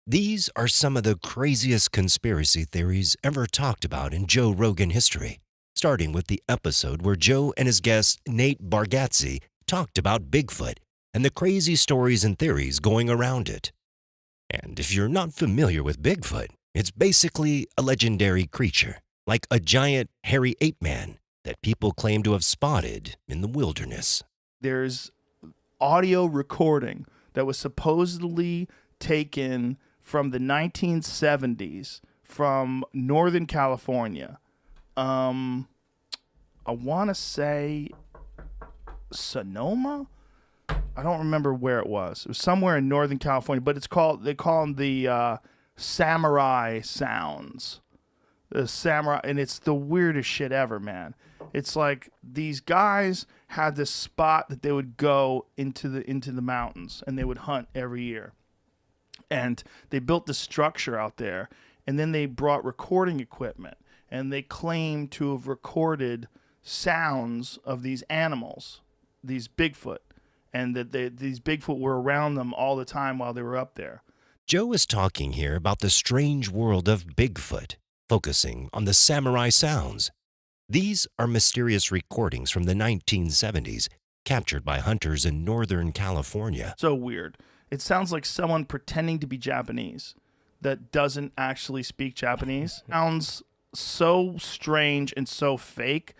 These are some of the craziest conspiracy theories ever talked about in Joe Rogan history, starting with the episode where Joe and his guest Nate Bargatze talked about Bigfoot and the crazy stories and theories going around it. And if you're not familiar with Bigfoot, it's basically a legendary creature, like a giant hairy ape man that people claim to have spotted in the wilderness. There's audio recording that was supposedly taken from the 1970s from Northern California. I want to say Sonoma. I don't remember where it was. It was somewhere in Northern California, but they call them the samurai sounds. The samurai, and it's the weirdest shit ever, man. It's like these guys had this spot that they would go into the mountains and they would hunt every year. And they built this structure out there, and then they brought recording equipment, and they claimed to have recorded sounds of these animals, these Bigfoot, and that these Bigfoot were around them all the time while they were up there. Joe is talking here about the strange world of Bigfoot, focusing on the samurai sounds. These are mysterious recordings from the 1970s, captured by hunters in Northern California. So weird. It sounds like someone pretending to be Japanese that doesn't actually speak Japanese. Sounds so strange and so fake.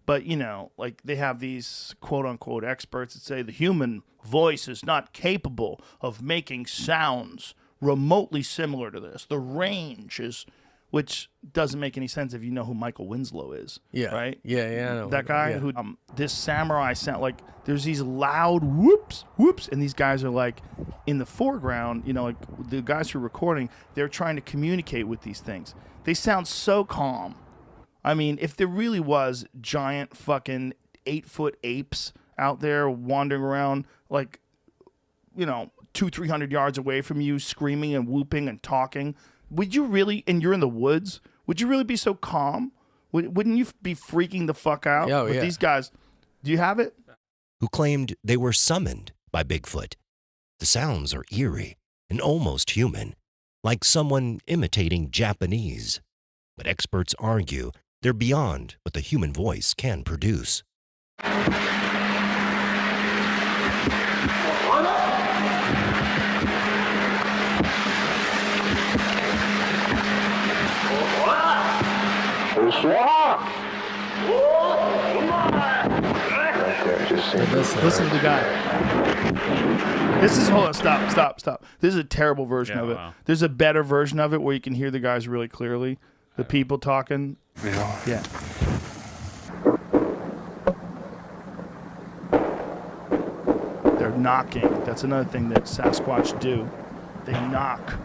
But, you know, like they have these quote-unquote experts that say the human voice is not capable of making sounds remotely similar to this. The range is... Which doesn't make any sense if you know who Michael Winslow is. Yeah. Right? Yeah, I know. That guy Yeah. who, this samurai sound, like, there's these loud whoops, whoops, and these guys are, like, in the foreground, you know, like, the guys who are recording, they're trying to communicate with these things. They sound so calm. I mean, if there really was giant fucking 8-foot apes out there wandering around, like, you know, 200-300 yards away from you, screaming and whooping and talking, would you really, and you're in the woods, would you really be so calm? Wouldn't you be freaking the fuck out? Oh, With yeah. these guys, do you have it? Who claimed they were summoned by Bigfoot. The sounds are eerie and almost human, like someone imitating Japanese. But experts argue they're beyond what the human voice can produce. Listen to the guy. This is, hold on, stop. This is a terrible version of it. Wow. There's a better version of it where you can hear the guys really clearly. The people talking. Yeah. They're knocking. That's another thing that Sasquatch do. They knock.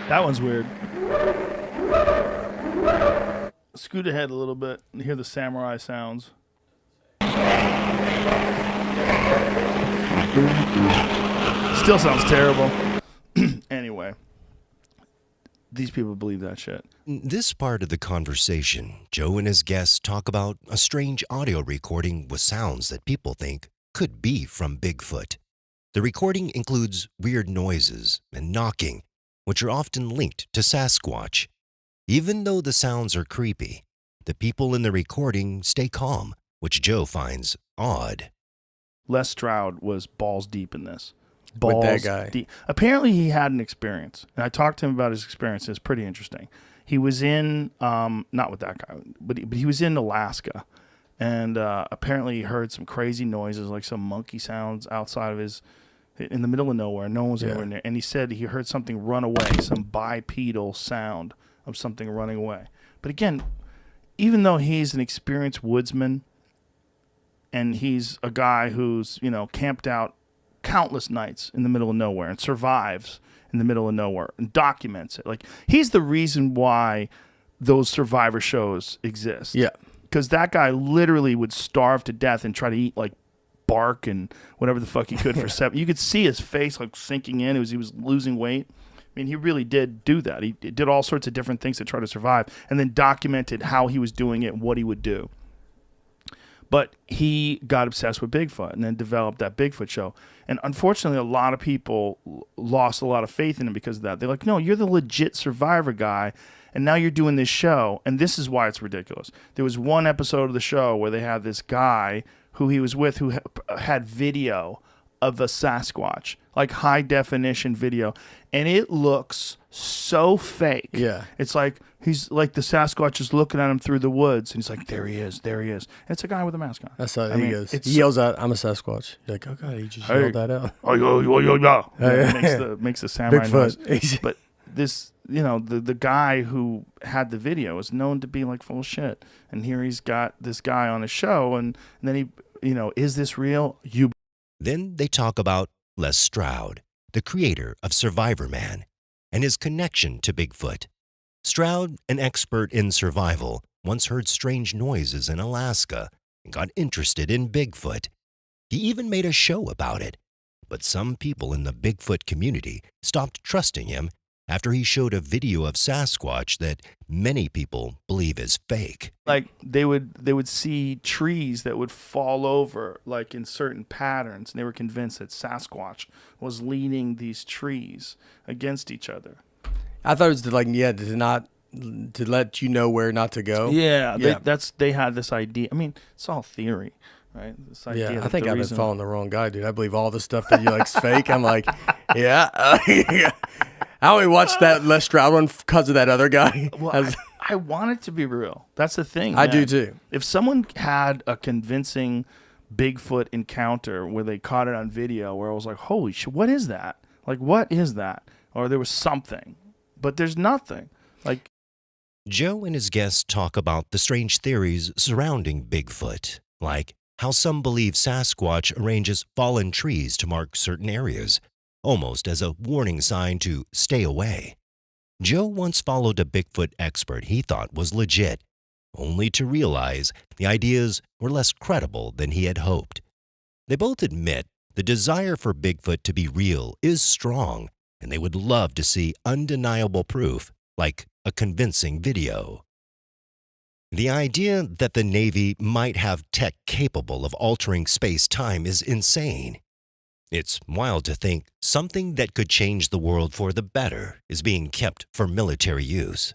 That one's weird. Scoot ahead a little bit and hear the samurai sounds. Still sounds terrible. Anyway, these people believe that shit. In this part of the conversation, Joe and his guests talk about a strange audio recording with sounds that people think could be from Bigfoot. The recording includes weird noises and knocking, which are often linked to Sasquatch. Even though the sounds are creepy, the people in the recording stay calm, which Joe finds odd. Les Stroud was balls deep in this. With that guy. Deep. Apparently, he had an experience, and I talked to him about his experience. It's pretty interesting. He was in, not with that guy, but he was in Alaska, and apparently he heard some crazy noises, like some monkey sounds outside of his, in the middle of nowhere. No one was anywhere near, and he said he heard something run away, some bipedal sound of something running away. But again, even though he's an experienced woodsman, and he's a guy who's, you know, camped out countless nights in the middle of nowhere and survives in the middle of nowhere and documents it. Like, he's the reason why those survivor shows exist. Yeah. Because that guy literally would starve to death and try to eat, like, bark and whatever the fuck he could for 7. You could see his face, like, sinking in. He was losing weight. mean, he really did do that. He did all sorts of different things to try to survive, and then documented how he was doing it and what he would do. But he got obsessed with Bigfoot and then developed that Bigfoot show. And unfortunately, a lot of people lost a lot of faith in him because of that. They're like, no, you're the legit survivor guy, and now you're doing this show, and this is why it's ridiculous. There was one episode of the show where they had this guy who he was with who had video of a Sasquatch, like high definition video, and it looks so fake. Yeah. It's like he's like the Sasquatch is looking at him through the woods, and he's like, there he is, there he is. And it's a guy with a mask on. That's how he goes. He it's yells out, "I'm a Sasquatch." You're like, "Oh God, he just yelled that out." Oh, yo. Makes the samurai noise. Bigfoot. But this, the guy who had the video is known to be like full of shit. And here he's got this guy on a show, and then he, is this real? Then they talk about Les Stroud, the creator of Survivor Man, and his connection to Bigfoot. Stroud, an expert in survival, once heard strange noises in Alaska and got interested in Bigfoot. He even made a show about it. But some people in the Bigfoot community stopped trusting him after he showed a video of Sasquatch that many people believe is fake. Like they would see trees that would fall over like in certain patterns, and they were convinced that Sasquatch was leaning these trees against each other. I thought it was to let you know where not to go. Yeah. They had this idea. I mean, it's all theory, right? This idea. Yeah, I think I've been following the wrong guy, dude. I believe all the stuff that you like's fake. I'm like, yeah. I only watched that Les Stroud one because of that other guy. Well, I want it to be real. That's the thing. I do too. If someone had a convincing Bigfoot encounter where they caught it on video, where I was like, holy shit, what is that? Like, what is that? Or there was something, but there's nothing. Like, Joe and his guests talk about the strange theories surrounding Bigfoot, like how some believe Sasquatch arranges fallen trees to mark certain areas, almost as a warning sign to stay away. Joe once followed a Bigfoot expert he thought was legit, only to realize the ideas were less credible than he had hoped. They both admit the desire for Bigfoot to be real is strong, and they would love to see undeniable proof, like a convincing video. The idea that the Navy might have tech capable of altering space-time is insane. It's wild to think something that could change the world for the better is being kept for military use.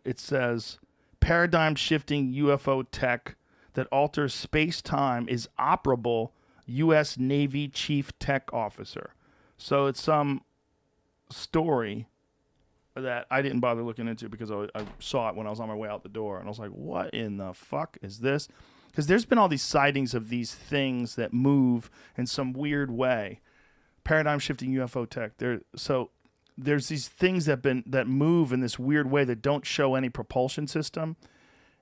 It says, paradigm-shifting UFO tech that alters space-time is operable, U.S. Navy Chief Tech Officer. So it's some story that I didn't bother looking into because I saw it when I was on my way out the door. And I was like, what in the fuck is this? Because there's been all these sightings of these things that move in some weird way. Paradigm-shifting UFO tech. There's these things that move in this weird way that don't show any propulsion system.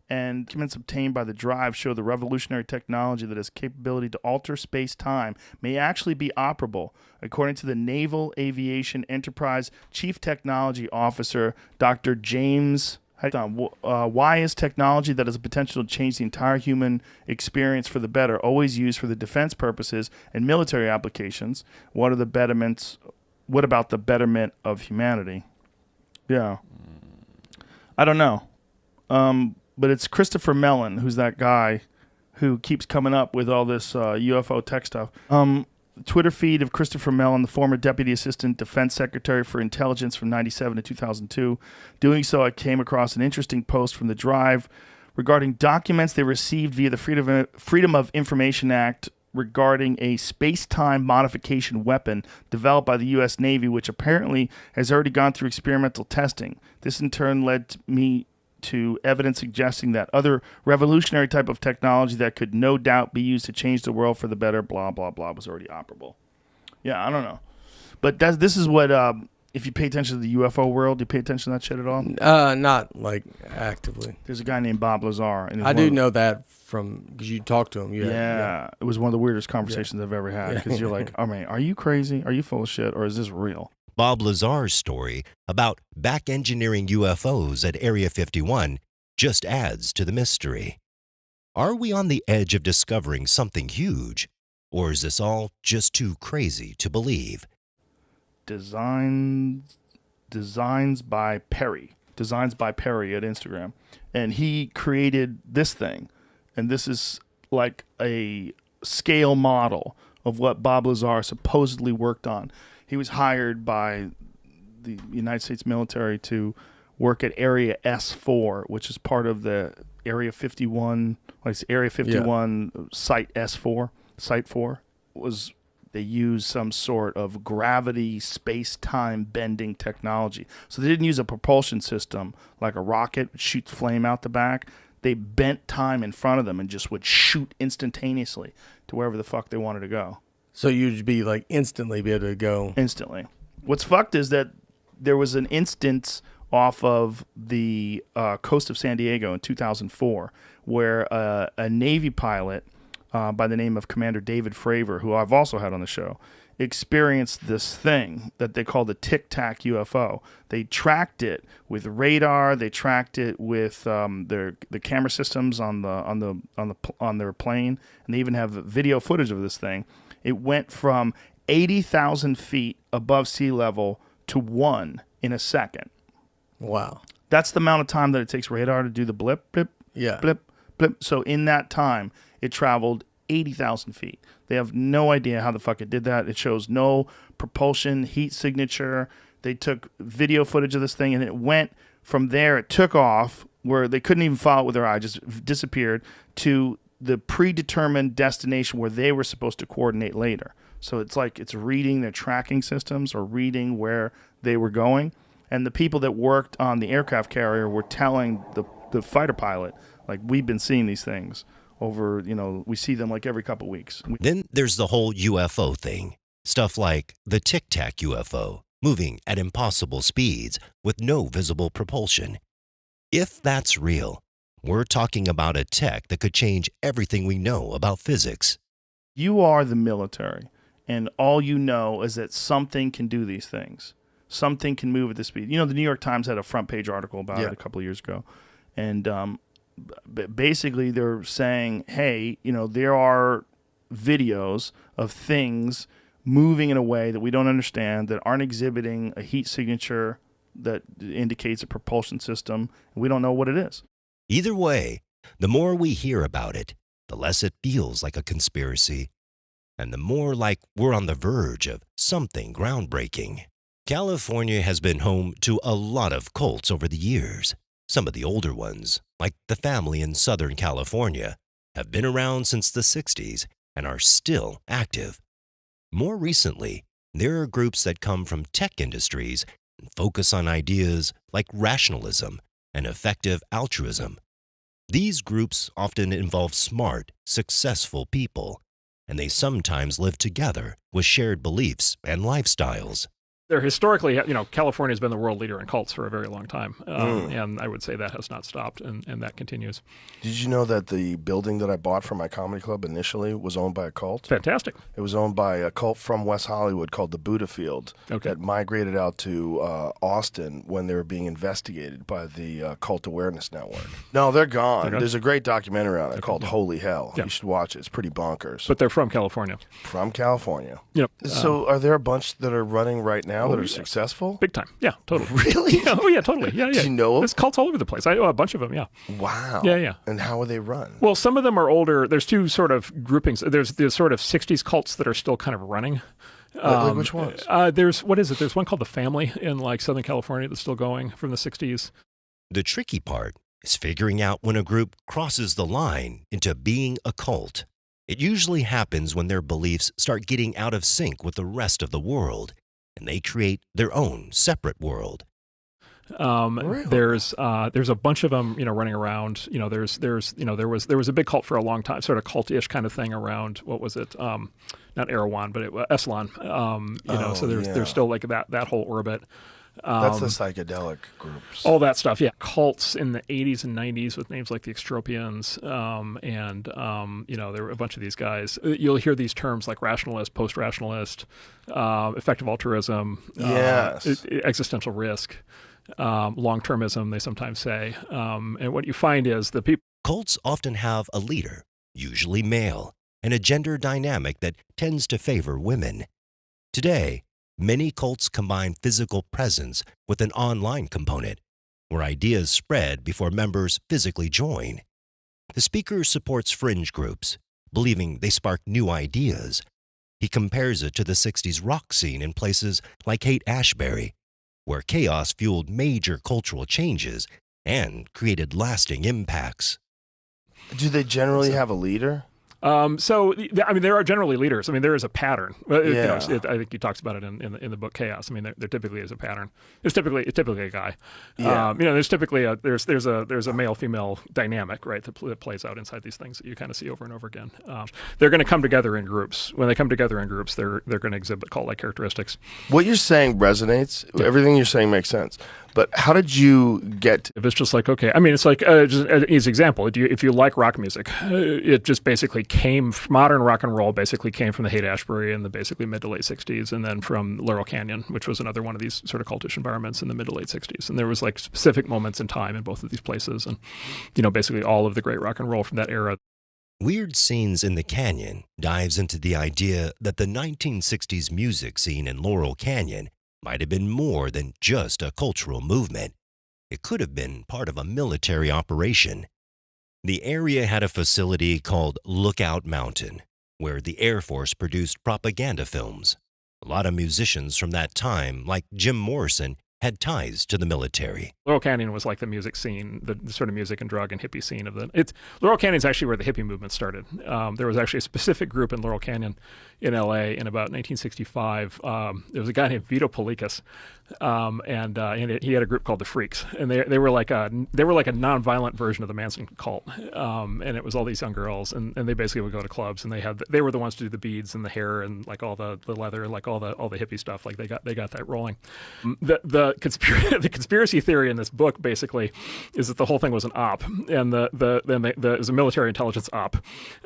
And documents obtained by the drive show the revolutionary technology that has capability to alter space-time may actually be operable, according to the Naval Aviation Enterprise Chief Technology Officer, Dr. James. Why is technology that has the potential to change the entire human experience for the better always used for the defense purposes and military applications? What are the betterments? What about the betterment of humanity? Yeah. I don't know. But it's Christopher Mellon, who's that guy who keeps coming up with all this UFO tech stuff. Twitter feed of Christopher Mellon, the former Deputy Assistant Defense Secretary for Intelligence from 1997 to 2002. Doing so, I came across an interesting post from the Drive regarding documents they received via the Freedom of Information Act regarding a space-time modification weapon developed by the U.S. Navy, which apparently has already gone through experimental testing. This in turn led me to evidence suggesting that other revolutionary type of technology that could no doubt be used to change the world for the better, blah, blah, blah, was already operable. Yeah, I don't know. But this is what, if you pay attention to the UFO world, do you pay attention to that shit at all? Not like actively. There's a guy named Bob Lazar. And I do know that from, because you talked to him. Yeah. It was one of the weirdest conversations I've ever had. Because you're like, I mean, are you crazy? Are you full of shit? Or is this real? Bob Lazar's story about back-engineering UFOs at Area 51 just adds to the mystery. Are we on the edge of discovering something huge, or is this all just too crazy to believe? Designs by Perry at Instagram, and he created this thing, and this is like a scale model of what Bob Lazar supposedly worked on. He was hired by the United States military to work at Area S4, which is part of the Area 51, Site S4, Site 4 was. They used some sort of gravity space-time bending technology. So they didn't use a propulsion system like a rocket, which shoots flame out the back. They bent time in front of them and just would shoot instantaneously to wherever the fuck they wanted to go. So you'd be like instantly be able to go. Instantly. What's fucked is that there was an instance off of the coast of San Diego in 2004 where a Navy pilot by the name of Commander David Fravor, who I've also had on the show, experienced this thing that they call the Tic Tac UFO. They tracked it with radar. They tracked it with the camera systems on their plane, and they even have video footage of this thing. It went from 80,000 feet above sea level to 1 in a second. Wow. That's the amount of time that it takes radar to do the blip, blip, blip, blip. So in that time, it traveled 80,000 feet. They have no idea how the fuck it did that. It shows no propulsion, heat signature. They took video footage of this thing, and it went from there. It took off where they couldn't even follow it with their eye, just disappeared to the predetermined destination where they were supposed to coordinate later. So it's like it's reading their tracking systems or reading where they were going. And the people that worked on the aircraft carrier were telling the fighter pilot, like, we've been seeing these things over, we see them like every couple weeks. Then there's the whole UFO thing. Stuff like the Tic Tac UFO, moving at impossible speeds with no visible propulsion. If that's real, we're talking about a tech that could change everything we know about physics. You are the military, and all you know is that something can do these things. Something can move at this speed. The New York Times had a front page article about it a couple of years ago. And basically they're saying, hey, there are videos of things moving in a way that we don't understand, that aren't exhibiting a heat signature that indicates a propulsion system, and we don't know what it is. Either way, the more we hear about it, the less it feels like a conspiracy, and the more like we're on the verge of something groundbreaking. California has been home to a lot of cults over the years. Some of the older ones, like the family in Southern California, have been around since the 60s and are still active. More recently, there are groups that come from tech industries and focus on ideas like rationalism and effective altruism. These groups often involve smart, successful people, and they sometimes live together with shared beliefs and lifestyles. They're historically, California's been the world leader in cults for a very long time. And I would say that has not stopped, and that continues. Did you know that the building that I bought for my comedy club initially was owned by a cult? Fantastic. It was owned by a cult from West Hollywood called the Buddha Field that migrated out to Austin when they were being investigated by the Cult Awareness Network. No, they're gone. There's a great documentary on it called Holy Hell. You should watch it. It's pretty bonkers. But they're from California. From California. Yep. So are there a bunch that are running right now that are successful? Big time. Yeah, totally. Really? Oh, yeah, totally. Yeah, yeah. Do you know? There's cults all over the place. I know a bunch of them, yeah. Wow. Yeah, yeah. And how are they run? Well, some of them are older. There's two sort of groupings. There's the sort of 60s cults that are still kind of running. Like which ones? There's one called The Family in like Southern California that's still going from the 60s. The tricky part is figuring out when a group crosses the line into being a cult. It usually happens when their beliefs start getting out of sync with the rest of the world, and they create their own separate world. Really? There's a bunch of them, running around. There was a big cult for a long time, sort of cult-ish kind of thing around. What was it? Not Erewhon, but Esalen. So there's still like that whole orbit. That's the psychedelic groups. All that stuff, yeah. Cults in the 80s and 90s with names like the Extropians, there were a bunch of these guys. You'll hear these terms like rationalist, post-rationalist, effective altruism, existential risk, long-termism, they sometimes say. And what you find is the people... Cults often have a leader, usually male, and a gender dynamic that tends to favor women. Today, many cults combine physical presence with an online component, where ideas spread before members physically join. The speaker supports fringe groups, believing they spark new ideas. He compares it to the 60s rock scene in places like Haight-Ashbury, where chaos fueled major cultural changes and created lasting impacts. Do they generally have a leader? There are generally leaders. I mean, there is a pattern. Yeah. I think he talks about it in the book Chaos. I mean, there typically is a pattern. It's typically a guy. Yeah. There's typically there's a male female dynamic, right, that plays out inside these things that you kind of see over and over again. They're going to come together in groups. When they come together in groups, they're going to exhibit cult-like characteristics. What you're saying resonates. Everything you're saying makes sense. But how did you get? If it's just like, okay, I mean, it's like just an easy example. If you like rock music, it just basically modern rock and roll basically came from the Haight-Ashbury in the basically mid to late 60s, and then from Laurel Canyon, which was another one of these sort of cultish environments in the mid to late 60s. And there was like specific moments in time in both of these places, and basically all of the great rock and roll from that era. Weird Scenes in the Canyon dives into the idea that the 1960s music scene in Laurel Canyon might have been more than just a cultural movement. It could have been part of a military operation. The area had a facility called Lookout Mountain, where the Air Force produced propaganda films. A lot of musicians from that time, like Jim Morrison, had ties to the military. Laurel Canyon was like the music scene, the sort of music and drug and hippie scene of the. Laurel Canyon is actually where the hippie movement started. There was actually a specific group in Laurel Canyon, in L.A. in about 1965. There was a guy named Vito Polikas, and he had a group called the Freaks, and they were like a nonviolent version of the Manson cult, and it was all these young girls, and they basically would go to clubs, and they were the ones to do the beads and the hair and like all the leather and like all the hippie stuff. Like they got that rolling. The conspiracy theory in this book basically is that the whole thing was an op, and it was a military intelligence op,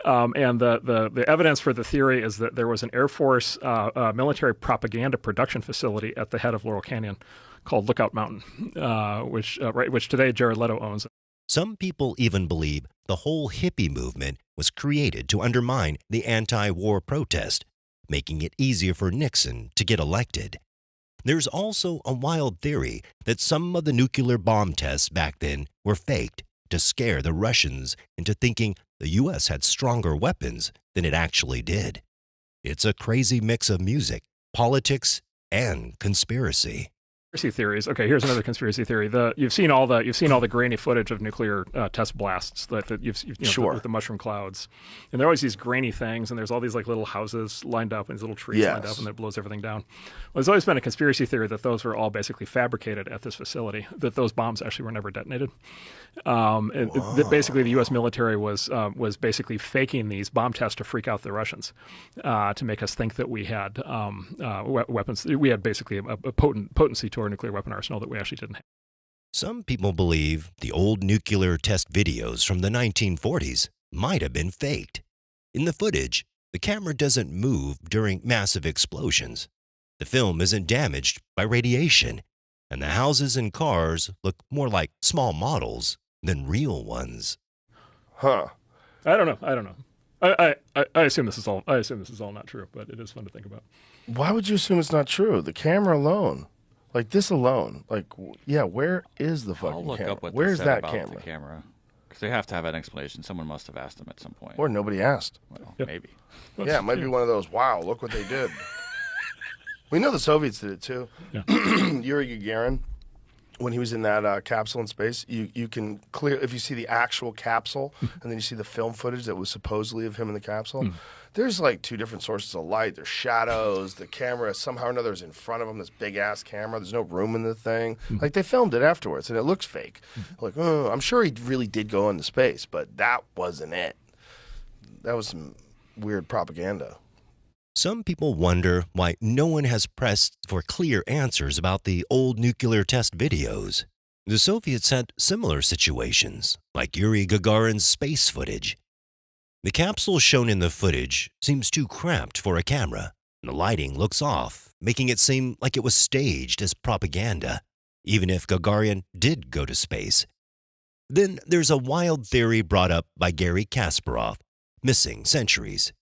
and the evidence for the theory is that there was an Air Force military propaganda production facility at the head of Laurel Canyon called Lookout Mountain, which today Jared Leto owns. Some people even believe the whole hippie movement was created to undermine the anti-war protest, making it easier for Nixon to get elected. There's also a wild theory that some of the nuclear bomb tests back then were faked to scare the Russians into thinking the U.S. had stronger weapons than it actually did. It's a crazy mix of music, politics, and conspiracy. Conspiracy theories. Okay, here's another conspiracy theory. You've seen all the grainy footage of nuclear test blasts that you've Sure. with the mushroom clouds, and there are always these grainy things, and there's all these like little houses lined up and these little trees lined up, and it blows everything down. Well, there's always been a conspiracy theory that those were all basically fabricated at this facility, that those bombs actually were never detonated, and that basically the U.S. military was basically faking these bomb tests to freak out the Russians, to make us think that we had weapons. We had basically a potency to our nuclear weapon arsenal that we actually didn't have. Some people believe the old nuclear test videos from the 1940s might have been faked. In the footage, the camera doesn't move during massive explosions. The film isn't damaged by radiation, and the houses and cars look more like small models than real ones. Huh. I don't know. I assume this is all. I assume this is all not true, but it is fun to think about. Why would you assume it's not true? The camera alone. Like this alone, where is the fucking I'll look camera? up what Where's they said that about camera? the camera. Because they have to have an explanation. Someone must have asked them at some point. Or nobody asked. Well, Yep. maybe. Yeah, it might be one of those, wow, look what they did. We know the Soviets did it too. Yeah. Yuri Gagarin, when he was in that capsule in space, you can clear, if you see the actual capsule and then you see the film footage that was supposedly of him in the capsule, there's like two different sources of light. There's shadows. The camera somehow or another is in front of him, this big-ass camera. There's no room in the thing. Like, they filmed it afterwards, and it looks fake. Like, I'm sure he really did go into space, but that wasn't it. That was some weird propaganda. Some people wonder why no one has pressed for clear answers about the old nuclear test videos. The Soviets had similar situations, like Yuri Gagarin's space footage. The capsule shown in the footage seems too cramped for a camera, and the lighting looks off, making it seem like it was staged as propaganda, even if Gagarin did go to space. Then there's a wild theory brought up by Gary Kasparov, Missing Centuries.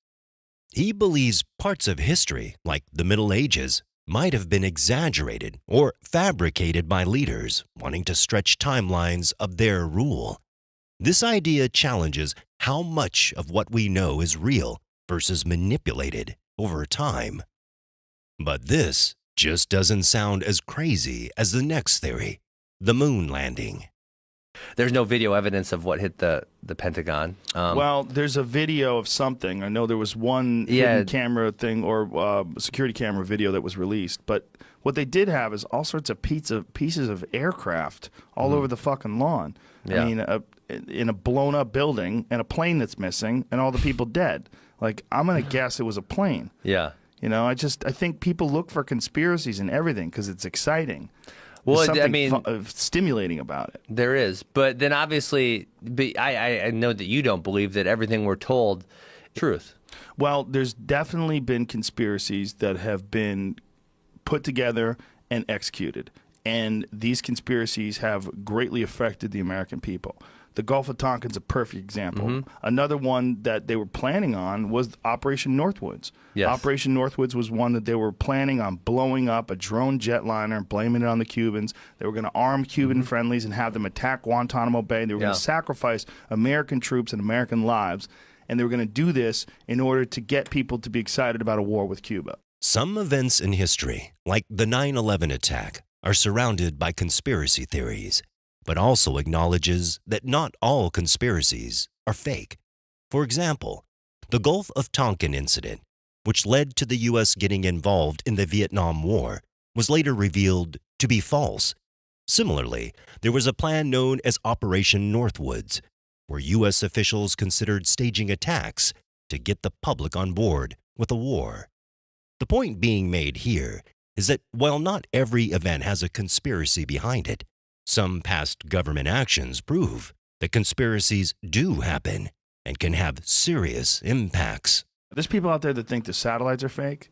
He believes parts of history, like the Middle Ages, might have been exaggerated or fabricated by leaders wanting to stretch timelines of their rule. This idea challenges how much of what we know is real versus manipulated over time. But this just doesn't sound as crazy as the next theory, the moon landing. There's no video evidence of what hit the Pentagon. Well, there's a video of something. I know there was one hidden camera thing or security camera video that was released. But what they did have is all sorts of pieces of aircraft all over the fucking lawn. Yeah. I mean, in a blown up building and a plane that's missing and all the people dead. Like, I'm going to guess it was a plane. Yeah. You know, I think people look for conspiracies in everything because it's exciting. Well, There's something I mean, stimulating about it. there is, but then obviously, I know that you don't believe that everything we're told is truth. Well, there's definitely been conspiracies that have been put together and executed, and these conspiracies have greatly affected the American people. The Gulf of Tonkin's a perfect example. Another one that they were planning on was Operation Northwoods. Yes. Operation Northwoods was one that they were planning on blowing up a drone jetliner and blaming it on the Cubans. They were going to arm Cuban friendlies and have them attack Guantanamo Bay. They were going to sacrifice American troops and American lives. And they were going to do this in order to get people to be excited about a war with Cuba. Some events in history, like the 9/11 attack, are surrounded by conspiracy theories, but also acknowledges that not all conspiracies are fake. For example, the Gulf of Tonkin incident, which led to the U.S. getting involved in the Vietnam War, was later revealed to be false. Similarly, there was a plan known as Operation Northwoods, where U.S. officials considered staging attacks to get the public on board with a war. The point being made here is that while not every event has a conspiracy behind it, some past government actions prove that conspiracies do happen and can have serious impacts. There's people out there that think the satellites are fake,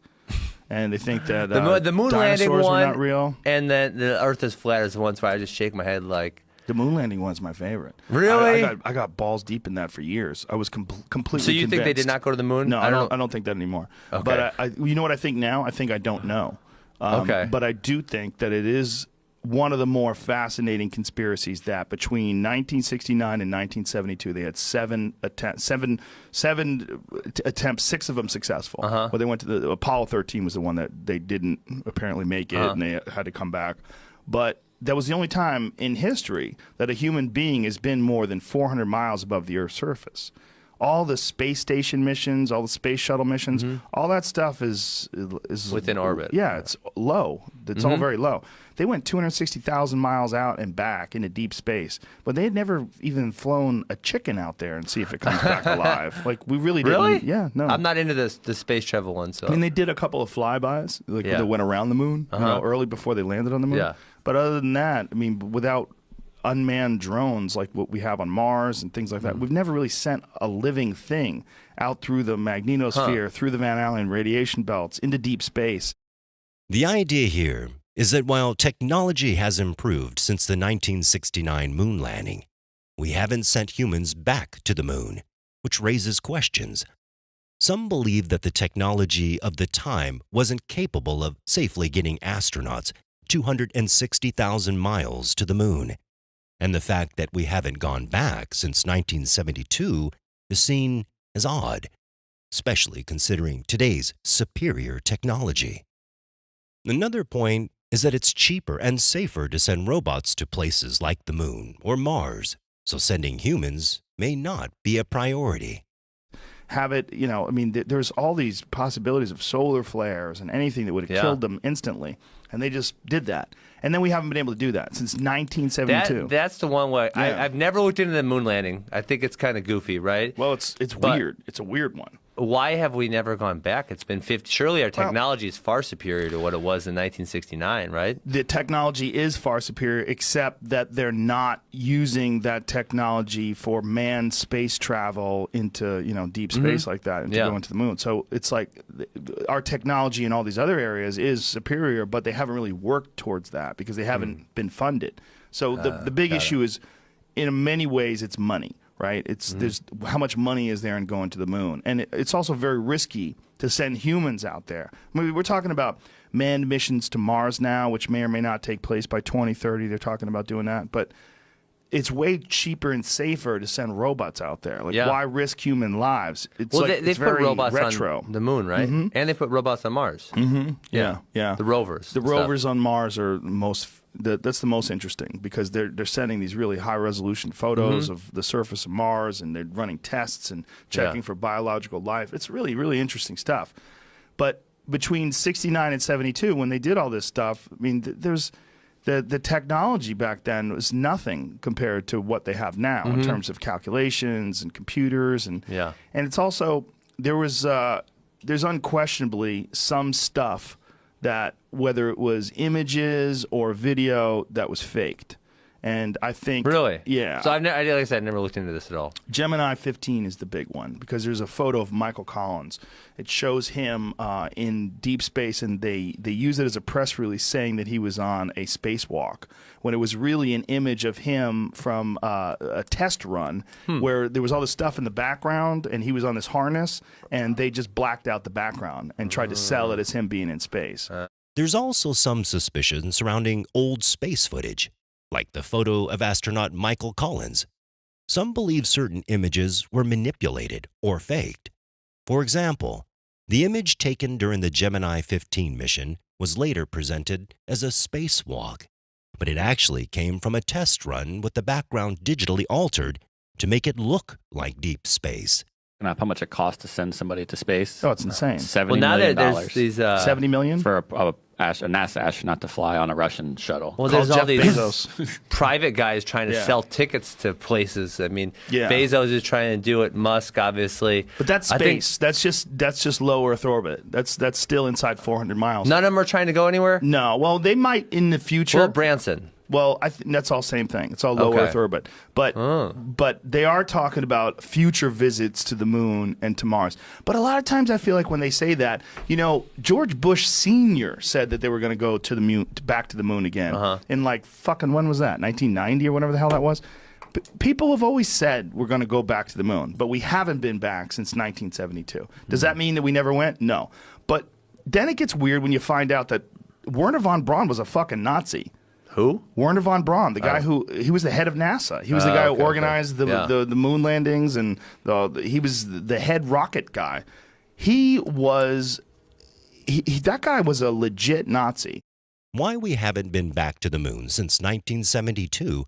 and they think that The moon landing dinosaurs were one not real. and then the Earth is flat is the ones where I just shake my head like. The moon landing one's my favorite. Really? I got balls deep in that for years. I was completely. So you think they did not go to the moon? No, I don't think that anymore. Okay. But you know what I think now? I think I don't know. Okay. But I do think that it is one of the more fascinating conspiracies that between 1969 and 1972, they had seven attempts, 6 of them successful. Well, they went to the Apollo 13 was the one that they didn't apparently make it, and they had to come back. But that was the only time in history that a human being has been more than 400 miles above the Earth's surface. All the space station missions, all the space shuttle missions, all that stuff is Within orbit. Yeah, it's low. It's all very low. They went 260,000 miles out and back into deep space, but they had never even flown a chicken out there and see if it comes back alive. Like, we really didn't. Really? Yeah, no. I'm not into the space travel one. So I mean, they did a couple of flybys, like that went around the moon, early before they landed on the moon. Yeah. But other than that, I mean, without unmanned drones like what we have on Mars and things like that, we've never really sent a living thing out through the magnetosphere, through the Van Allen radiation belts, into deep space. The idea here is that while technology has improved since the 1969 moon landing, we haven't sent humans back to the moon, which raises questions. Some believe that the technology of the time wasn't capable of safely getting astronauts 260,000 miles to the moon, and the fact that we haven't gone back since 1972 is seen as odd, especially considering today's superior technology. Another point is that it's cheaper and safer to send robots to places like the moon or Mars, so sending humans may not be a priority. Have it, I mean, there's all these possibilities of solar flares and anything that would have killed them instantly, and they just did that. And then we haven't been able to do that since 1972. That's the one where I've never looked into the moon landing. I think it's kind of goofy, right? Well, it's weird. It's a weird one. Why have we never gone back? It's been 50. Surely our technology is far superior to what it was in 1969, right? The technology is far superior, except that they're not using that technology for manned space travel into deep space like that and to go into the moon. So it's like our technology in all these other areas is superior, but they haven't really worked towards that because they haven't been funded. So the big issue is, in many ways, it's money. right? It's there's how much money is there in going to the moon, and it's also very risky to send humans out there. I mean, we're talking about manned missions to Mars now, which may or may not take place by 2030. They're talking about doing that, but it's way cheaper and safer to send robots out there. Like, why risk human lives? It's well, like they it's put very robots retro. on the moon, right? And they put robots on Mars. Yeah. The rovers. The rovers on Mars are that's the most interesting because they're sending these really high resolution photos of the surface of Mars, and they're running tests and checking for biological life. It's really, really interesting stuff. But between 69 and 72, when they did all this stuff, I mean, there's the technology back then was nothing compared to what they have now in terms of calculations and computers, and it's also there's unquestionably some stuff that, whether it was images or video, that was faked. And I think... Really? Yeah. So, like I said, I never looked into this at all. Gemini 15 is the big one because there's a photo of Michael Collins. It shows him in deep space, and they use it as a press release saying that he was on a spacewalk, when it was really an image of him from a test run where there was all this stuff in the background, and he was on this harness, and they just blacked out the background and tried to sell it as him being in space. There's also some suspicion surrounding old space footage, like the photo of astronaut Michael Collins. Some believe certain images were manipulated or faked. For example, the image taken during the Gemini 15 mission was later presented as a spacewalk, but it actually came from a test run with the background digitally altered to make it look like deep space. How much it costs to send somebody to space? Oh, it's insane. $70 million there's these 70 million? for a NASA astronaut to fly on a Russian shuttle. Well, Call there's all Jeff these Bezos. private guys trying to Yeah. sell tickets to places. I mean, Yeah. Bezos is trying to do it. Musk, obviously. But that's I think space. That's just low Earth orbit. That's still inside 400 miles. none of them are trying to go anywhere. No. Well, they might in the future. Well, Branson. Well, I think that's all same thing. It's all low Okay. Earth orbit. But they are talking about future visits to the moon and to Mars. But a lot of times I feel like when they say that, George Bush Sr. said that they were going to go to the moon, back to the moon again. In like fucking, when was that? 1990 or whatever the hell that was? People have always said we're going to go back to the moon, but we haven't been back since 1972. Does that mean that we never went? No. But then it gets weird when you find out that Werner von Braun was a fucking Nazi. Who? Werner von Braun, the guy he was the head of NASA. He was the guy who organized the moon landings, and he was the head rocket guy. That guy was a legit Nazi. Why we haven't been back to the moon since 1972?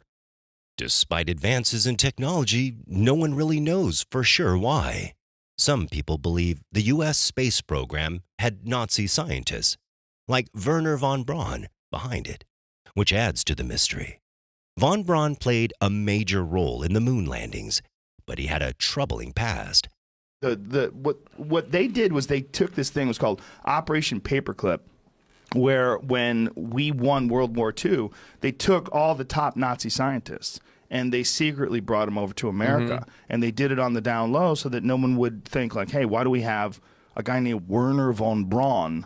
Despite advances in technology, no one really knows for sure why. Some people believe the U.S. space program had Nazi scientists, like Werner von Braun, behind it, which adds to the mystery. Von Braun played a major role in the moon landings, but he had a troubling past. What they did was they took this thing, it was called Operation Paperclip, where when we won World War II, they took all the top Nazi scientists and they secretly brought them over to America. And they did it on the down low so that no one would think like, hey, why do we have a guy named Werner von Braun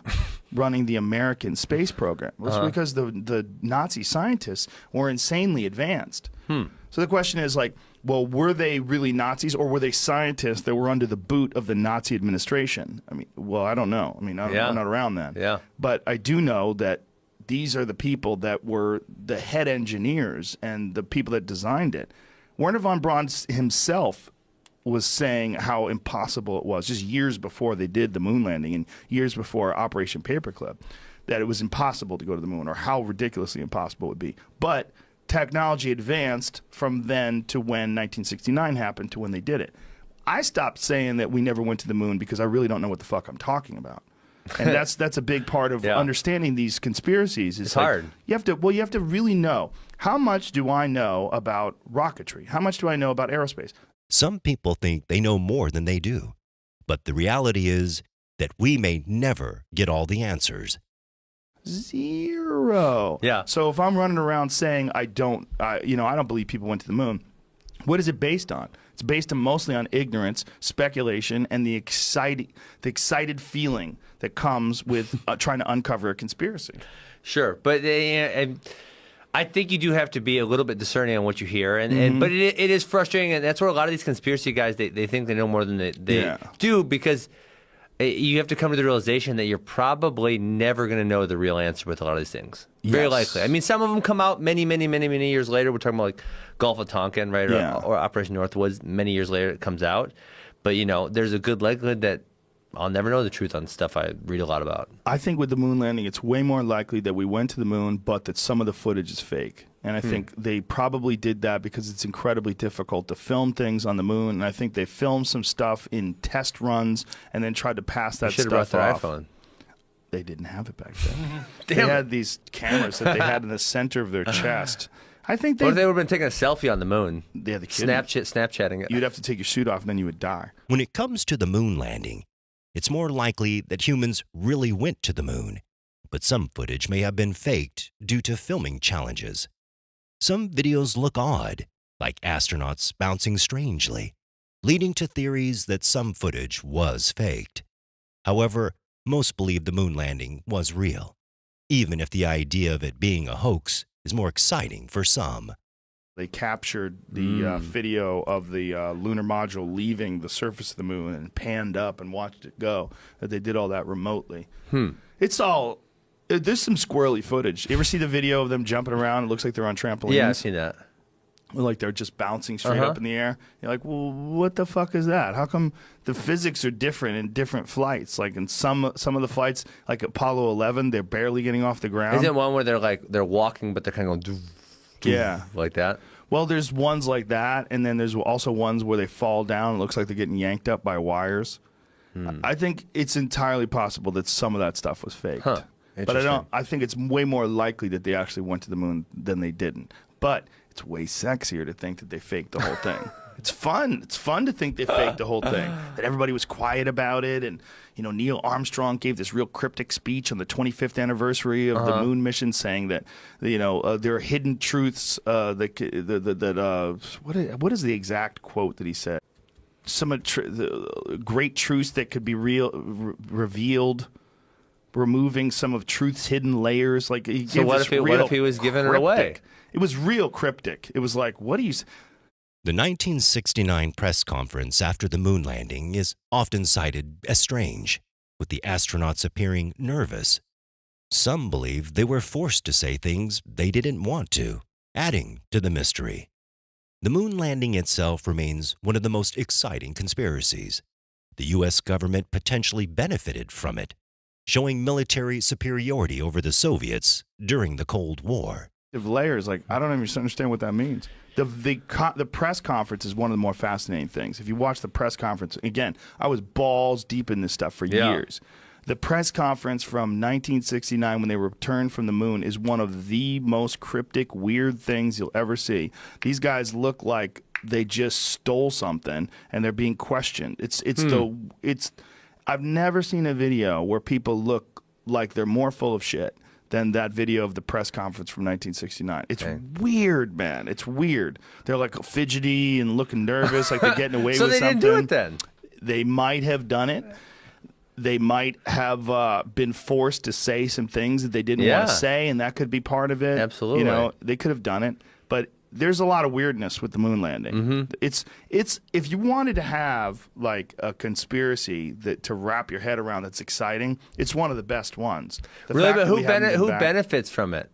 running the American space program? Well, it's because the Nazi scientists were insanely advanced. So the question is like, well, were they really Nazis, or were they scientists that were under the boot of the Nazi administration? I mean, well, I don't know. I mean, I'm not around then. Yeah. But I do know that these are the people that were the head engineers and the people that designed it. Werner von Braun himself was saying how impossible it was, just years before they did the moon landing and years before Operation Paperclip, that it was impossible to go to the moon, or how ridiculously impossible it would be. But technology advanced from then to when 1969 happened to when they did it. I stopped saying that we never went to the moon because I really don't know what the fuck I'm talking about. And that's a big part of understanding these conspiracies. It's hard. You have to really know, how much do I know about rocketry? How much do I know about aerospace? Some people think they know more than they do, but the reality is that we may never get all the answers. Zero. Yeah. So if I'm running around saying I don't believe people went to the moon, what is it based on? It's based mostly on ignorance, speculation, and the excited feeling that comes with trying to uncover a conspiracy. Sure, but I think you do have to be a little bit discerning on what you hear, and but it is frustrating, and that's where a lot of these conspiracy guys they think they know more than they do, because you have to come to the realization that you're probably never going to know the real answer with a lot of these things. Very likely. I mean, some of them come out many years later. We're talking about like Gulf of Tonkin, right, or Operation Northwoods. Many years later, it comes out, but there's a good likelihood that I'll never know the truth on stuff I read a lot about. I think with the moon landing, it's way more likely that we went to the moon, but that some of the footage is fake. And I think they probably did that because it's incredibly difficult to film things on the moon. And I think they filmed some stuff in test runs and then tried to pass that stuff off. Should have brought their iPhone. They didn't have it back then. They had these cameras that they had in the center of their chest. I think what if they would have been taking a selfie on the moon? Yeah, the Snapchatting it. You'd have to take your suit off and then you would die. When it comes to the moon landing, it's more likely that humans really went to the moon, but some footage may have been faked due to filming challenges. Some videos look odd, like astronauts bouncing strangely, leading to theories that some footage was faked. However, most believe the moon landing was real, even if the idea of it being a hoax is more exciting for some. They captured the video of the lunar module leaving the surface of the moon and panned up and watched it go. That they did all that remotely. It's all... There's some squirrely footage. You ever see the video of them jumping around? It looks like they're on trampolines. Yeah, I've seen that. Like they're just bouncing straight up in the air. You're like, well, what the fuck is that? How come the physics are different in different flights? Like in some of the flights, like Apollo 11, they're barely getting off the ground. Isn't it one where they're walking, but they're kind of going like that? Well, there's ones like that, and then there's also ones where they fall down. It looks like they're getting yanked up by wires. I think it's entirely possible that some of that stuff was faked. But I think it's way more likely that they actually went to the moon than they didn't. But it's way sexier to think that they faked the whole thing. It's fun. It's fun to think they faked the whole thing. That everybody was quiet about it, and Neil Armstrong gave this real cryptic speech on the 25th anniversary of the moon mission, saying that there are hidden truths. What is the exact quote that he said? Some the great truths that could be revealed. Removing some of truth's hidden layers. Like what if he was giving it away? It was real cryptic. It was like, what do you... The 1969 press conference after the moon landing is often cited as strange, with the astronauts appearing nervous. Some believe they were forced to say things they didn't want to, adding to the mystery. The moon landing itself remains one of the most exciting conspiracies. The U.S. government potentially benefited from it, showing military superiority over the Soviets during the Cold War. Layers, like, I don't even understand what that means. The press conference is one of the more fascinating things. If you watch the press conference, again, I was balls deep in this stuff for years. The press conference from 1969 when they returned from the moon is one of the most cryptic, weird things you'll ever see. These guys look like they just stole something and they're being questioned. I've never seen a video where people look like they're more full of shit than that video of the press conference from 1969. It's weird, man. It's weird. They're like fidgety and looking nervous, like they're getting away with something. So they didn't do it then? They might have done it. They might have been forced to say some things that they didn't want to say, and that could be part of it. Absolutely. They could have done it. But there's a lot of weirdness with the moon landing. It's if you wanted to have like a conspiracy to wrap your head around that's exciting, it's one of the best ones. Really, but who benefits from it?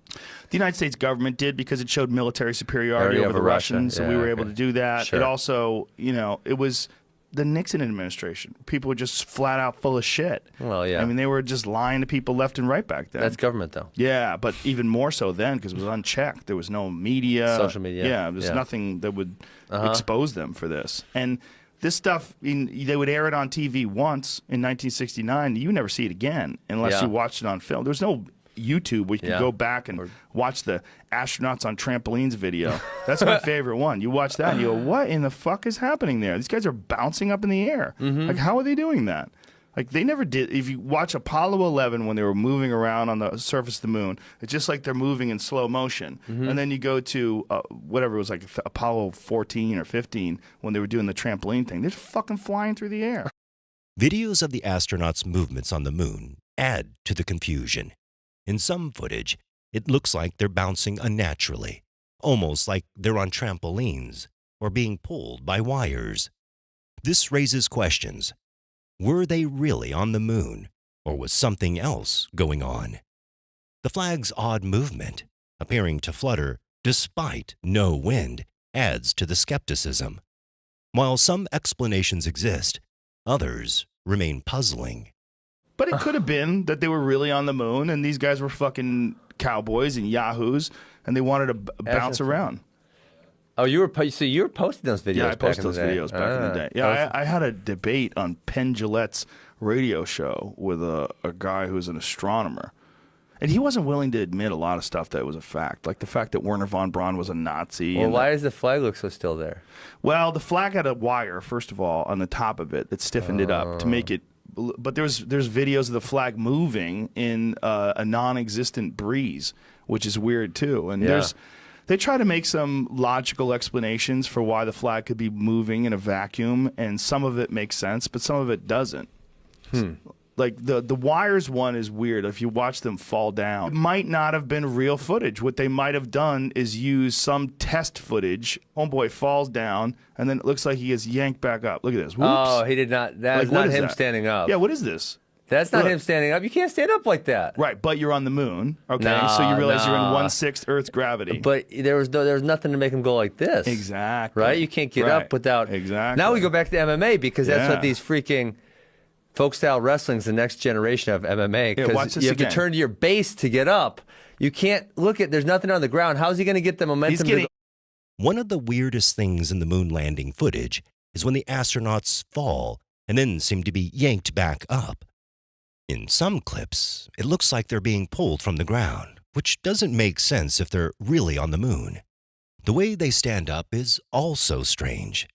The United States government did, because it showed military superiority over the Russians, so we were able to do that. Sure. It also, it was the Nixon administration. People were just flat out full of shit. Well, yeah. I mean, they were just lying to people left and right back then. That's government, though. Yeah, but even more so then, because it was unchecked. There was no media. Social media. Yeah, there's nothing that would expose them for this. And this stuff, they would air it on TV once in 1969. You never see it again unless you watched it on film. There's no YouTube where you can go back and watch the astronauts on trampolines video. That's my favorite one. You watch that and you go, what in the fuck is happening there? These guys are bouncing up in the air. Like, how are they doing that? Like, they never did. If you watch Apollo 11 when they were moving around on the surface of the moon, it's just like they're moving in slow motion. And then you go to whatever it was, like Apollo 14 or 15 when they were doing the trampoline thing. They're fucking flying through the air. Videos of the astronauts' movements on the moon add to the confusion. In some footage, It looks like they're bouncing unnaturally, almost like they're on trampolines or being pulled by wires. This raises questions. Were they really on the moon, or was something else going on? The flag's odd movement, appearing to flutter despite no wind, adds to the skepticism. While some explanations exist, others remain puzzling. But it could have been that they were really on the moon and these guys were fucking cowboys and yahoos and they wanted to bounce around. Oh, you were posting those videos. Yeah, I posted back those in the day. videos back in the day. Yeah, I had a debate on Penn Jillette's radio show with a guy who's an astronomer. And he wasn't willing to admit a lot of stuff that was a fact, like the fact that Werner von Braun was a Nazi. Well, why does the flag look so still there? Well, the flag had a wire, first of all, on the top of it that stiffened it up to make it. But there's videos of the flag moving in a non-existent breeze, which is weird too. And they try to make some logical explanations for why the flag could be moving in a vacuum, and some of it makes sense, but some of it doesn't. Like the wires one is weird. If you watch them fall down, it might not have been real footage. What they might have done is use some test footage. Homeboy falls down, and then it looks like he gets yanked back up. Look at this. Whoops. Oh, he did not. That's not him standing up. Yeah, what is this? That's not him standing up. You can't stand up like that. Right, but you're on the moon. Okay, so you realize you're in 1/6 Earth's gravity. But there was nothing to make him go like this. Exactly. Right? You can't get up without. Exactly. Now we go back to MMA because that's what these freaking folk style wrestling's the next generation of MMA. Because you have to turn to your base to get up. You can't look at. There's nothing on the ground. How's he going to get the momentum? One of the weirdest things in the moon landing footage is when the astronauts fall and then seem to be yanked back up. In some clips, it looks like they're being pulled from the ground, which doesn't make sense if they're really on the moon. The way they stand up is also strange.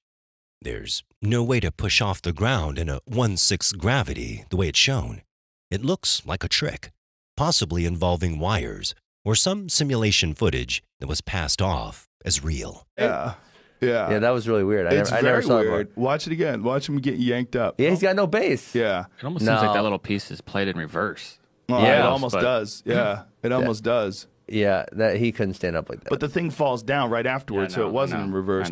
There's no way to push off the ground in a 1/6 gravity the way it's shown. It looks like a trick, possibly involving wires or some simulation footage that was passed off as real. Yeah, that was really weird. It's I very never saw weird. it. Watch it again. Watch him get yanked up. Yeah, he's got no base. Yeah. It almost seems like that little piece is played in reverse. Well, it almost does. Yeah, it almost does. Yeah, that he couldn't stand up like that. But the thing falls down right afterwards, so it wasn't in reverse.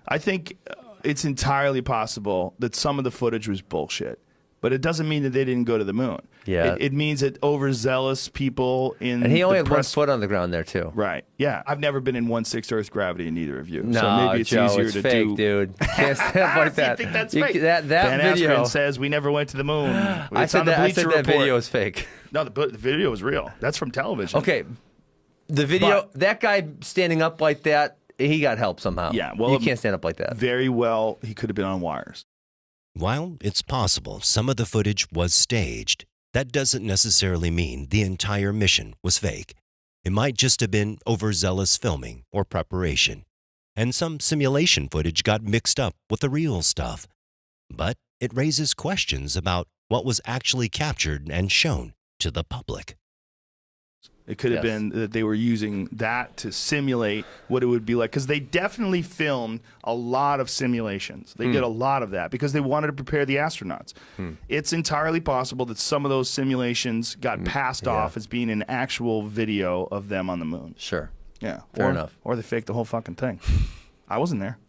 I think it's entirely possible that some of the footage was bullshit. But it doesn't mean that they didn't go to the moon. Yeah. It means that overzealous people in and he only the had 1 foot on the ground there, too. Right. Yeah. I've never been in 1/6 Earth gravity in either of you. No, so maybe it's Joe, easier it's to fake, do. dude. Can't stand up like that. You think that's fake? That Ben video Askren says we never went to the moon. I said that video is fake. No, the video is real. That's from television. Okay. The video, that guy standing up like that, he got help somehow. Yeah, well, you can't stand up like that. Very well, he could have been on wires. While it's possible some of the footage was staged, that doesn't necessarily mean the entire mission was fake. It might just have been overzealous filming or preparation, and some simulation footage got mixed up with the real stuff. But it raises questions about what was actually captured and shown to the public. It could have been that they were using that to simulate what it would be like. Because they definitely filmed a lot of simulations. They did a lot of that because they wanted to prepare the astronauts. It's entirely possible that some of those simulations got passed off as being an actual video of them on the moon. Sure. Yeah. Fair enough. Or they faked the whole fucking thing. I wasn't there.